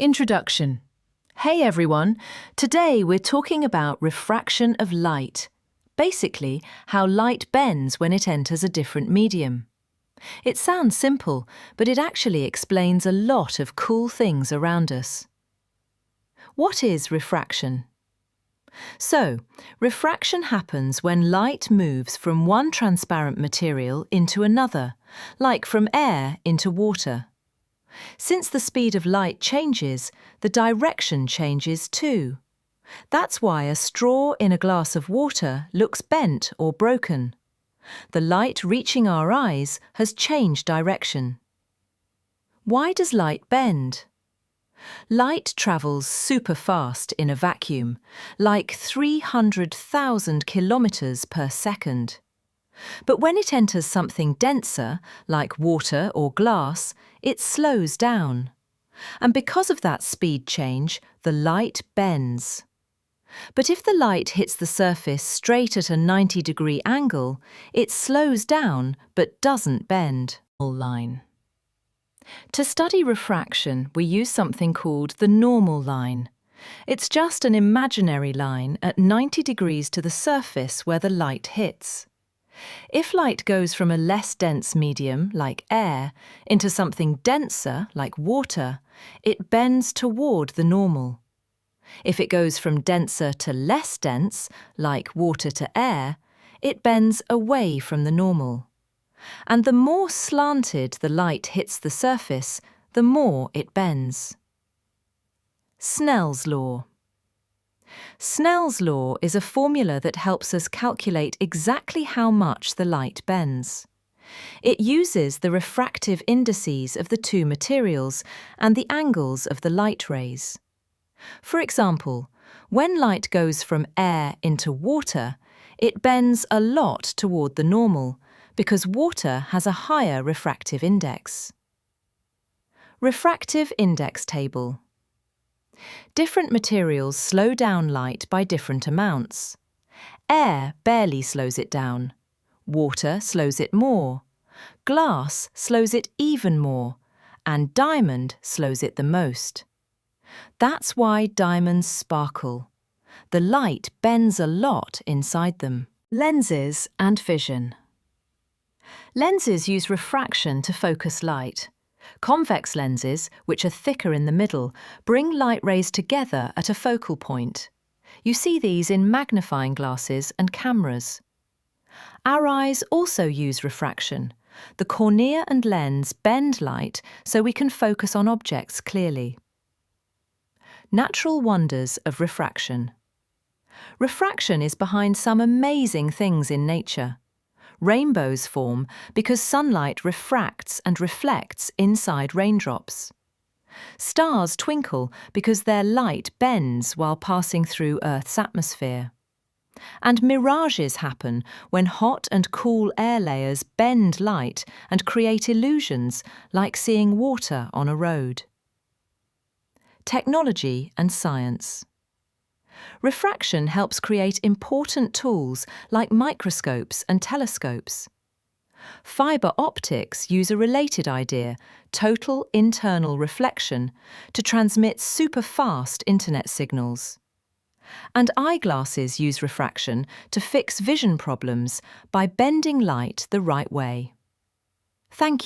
Introduction. Hey everyone, today we're talking about refraction of light. Basically, how light bends when it enters a different medium. It sounds simple, but it actually explains a lot of cool things around us. What is refraction? So, refraction happens when light moves from one transparent material into another, like from air into water. Since the speed of light changes, the direction changes too. That's why a straw in a glass of water looks bent or broken. The light reaching our eyes has changed direction. Why does light bend? Light travels super fast in a vacuum, like 300,000 kilometers per second. But when it enters something denser, like water or glass, it slows down. And because of that speed change, the light bends. But if the light hits the surface straight at a 90-degree angle, it slows down but doesn't bend. Line. To study refraction, we use something called the normal line. It's just an imaginary line at 90 degrees to the surface where the light hits. If light goes from a less dense medium, like air, into something denser, like water, it bends toward the normal. If it goes from denser to less dense, like water to air, it bends away from the normal. And the more slanted the light hits the surface, the more it bends. Snell's law. Snell's law is a formula that helps us calculate exactly how much the light bends. It uses the refractive indices of the two materials and the angles of the light rays. For example, when light goes from air into water, it bends a lot toward the normal because water has a higher refractive index. Refractive index table. Different materials slow down light by different amounts. Air barely slows it down. Water slows it more. Glass slows it even more. And diamond slows it the most. That's why diamonds sparkle. The light bends a lot inside them. Lenses and vision. Lenses use refraction to focus light. Convex lenses, which are thicker in the middle, bring light rays together at a focal point. You see these in magnifying glasses and cameras. Our eyes also use refraction. The cornea and lens bend light so we can focus on objects clearly. Natural wonders of refraction. Refraction is behind some amazing things in nature. Rainbows form because sunlight refracts and reflects inside raindrops. Stars twinkle because their light bends while passing through Earth's atmosphere. And mirages happen when hot and cool air layers bend light and create illusions like seeing water on a road. Technology and science. Refraction helps create important tools like microscopes and telescopes. Fibre optics use a related idea, total internal reflection, to transmit super-fast internet signals. And eyeglasses use refraction to fix vision problems by bending light the right way. Thank you.